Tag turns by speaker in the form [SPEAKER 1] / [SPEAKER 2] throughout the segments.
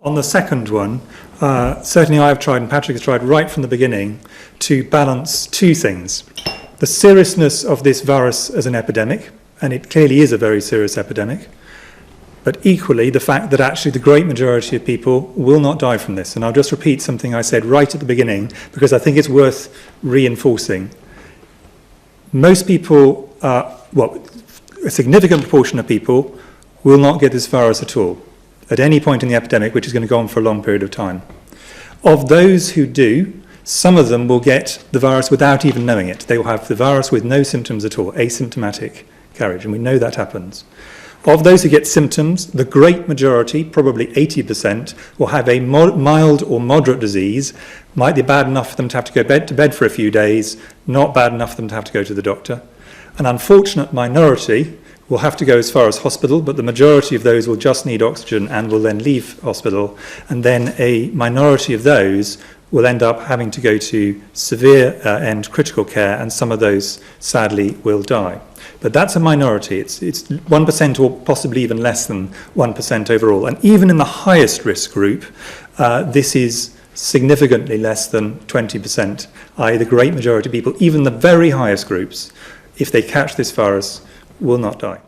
[SPEAKER 1] On the second one, certainly I've tried and Patrick has tried right from the beginning to balance two things. The seriousness of this virus as an epidemic, and it clearly is a very serious epidemic, but equally the fact that actually the great majority of people will not die from this. And I'll just repeat something I said right at the beginning because I think it's worth reinforcing. Most people, a significant proportion of people will not get this virus at all at any point in the epidemic, which is going to go on for a long period of time. Of those who do, some of them will get the virus without even knowing it. They will have the virus with no symptoms at all, asymptomatic carriage, and we know that happens. Of those who get symptoms, the great majority, probably 80%, will have a mild or moderate disease. Might be bad enough for them to have to go to bed for a few days, not bad enough for them to have to go to the doctor. An unfortunate minority will have to go as far as hospital, but the majority of those will just need oxygen and will then leave hospital. And then a minority of those will end up having to go to severe and critical care, and some of those sadly will die. But that's a minority. It's 1% or possibly even less than 1% overall. And even in the highest risk group, this is significantly less than 20%, i.e. the great majority of people, even the very highest groups, if they catch this virus, will not die.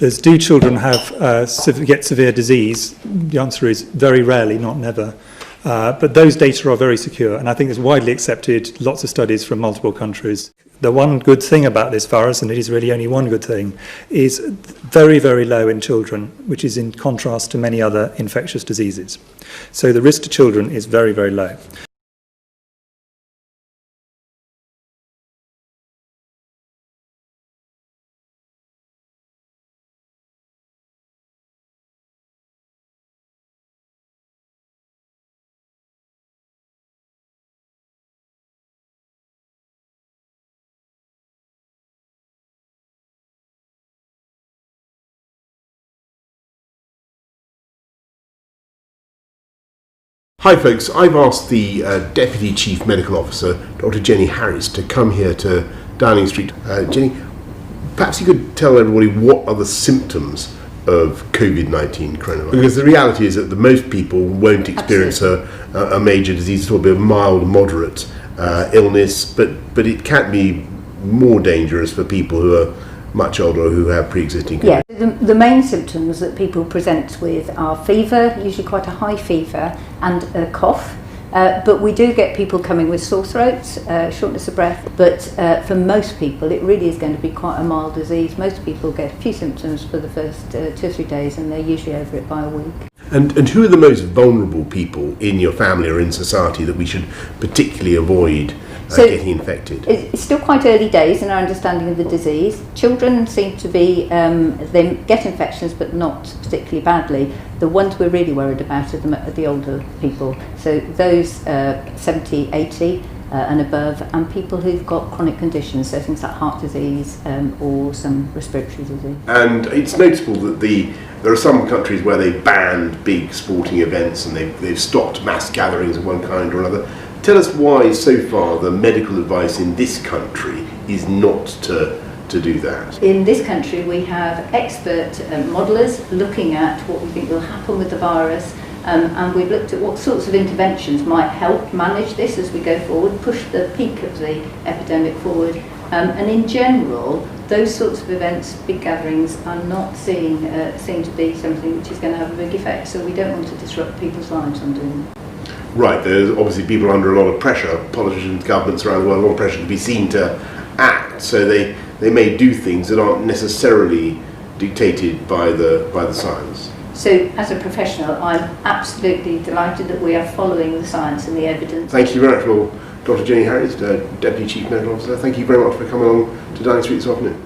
[SPEAKER 1] Do children get severe disease? The answer is very rarely, not never. But those data are very secure, and I think it's widely accepted, lots of studies from multiple countries. The one good thing about this virus, and it is really only one good thing, is very, very low in children, which is in contrast to many other infectious diseases. So the risk to children is very, very low.
[SPEAKER 2] Hi folks, I've asked the Deputy Chief Medical Officer, Dr. Jenny Harris, to come here to Downing Street. Jenny, perhaps you could tell everybody what are the symptoms of COVID-19 coronavirus? Because the reality is that most people won't experience a major disease, it will be a mild, moderate illness, but it can be more dangerous for people who are much older or who have pre-existing conditions.
[SPEAKER 3] Yeah, the main symptoms that people present with are fever, usually quite a high fever, and a cough. But we do get people coming with sore throats, shortness of breath, but for most people it really is going to be quite a mild disease. Most people get a few symptoms for the first 2 or 3 days, and they're usually over it by a week.
[SPEAKER 2] And who are the most vulnerable people in your family or in society that we should particularly avoid getting infected?
[SPEAKER 3] It's still quite early days in our understanding of the disease. Children seem to be, they get infections but not particularly badly. The ones we're really worried about are the older people. So those 70, 80 and above, and people who've got chronic conditions, so things like heart disease or some respiratory disease. And
[SPEAKER 2] it's noticeable that there are some countries where they've banned big sporting events and they've stopped mass gatherings of one kind or another. Tell us why, so far, the medical advice in this country is not to do that.
[SPEAKER 3] In this country, we have expert modellers looking at what we think will happen with the virus, and we've looked at what sorts of interventions might help manage this as we go forward, push the peak of the epidemic forward. And in general, those sorts of events, big gatherings, are not seen to be something which is going to have a big effect. So we don't want to disrupt people's lives on doing that.
[SPEAKER 2] Right, there's obviously people under a lot of pressure, politicians, governments around the world, a lot of pressure to be seen to act, so they may do things that aren't necessarily dictated by the science?
[SPEAKER 3] So, as a professional, I'm absolutely delighted that we are following the science and the evidence.
[SPEAKER 2] Thank you very much. Well, Dr. Jenny Harries, Deputy Chief Medical Officer, thank you very much for coming along to Downing Street this afternoon.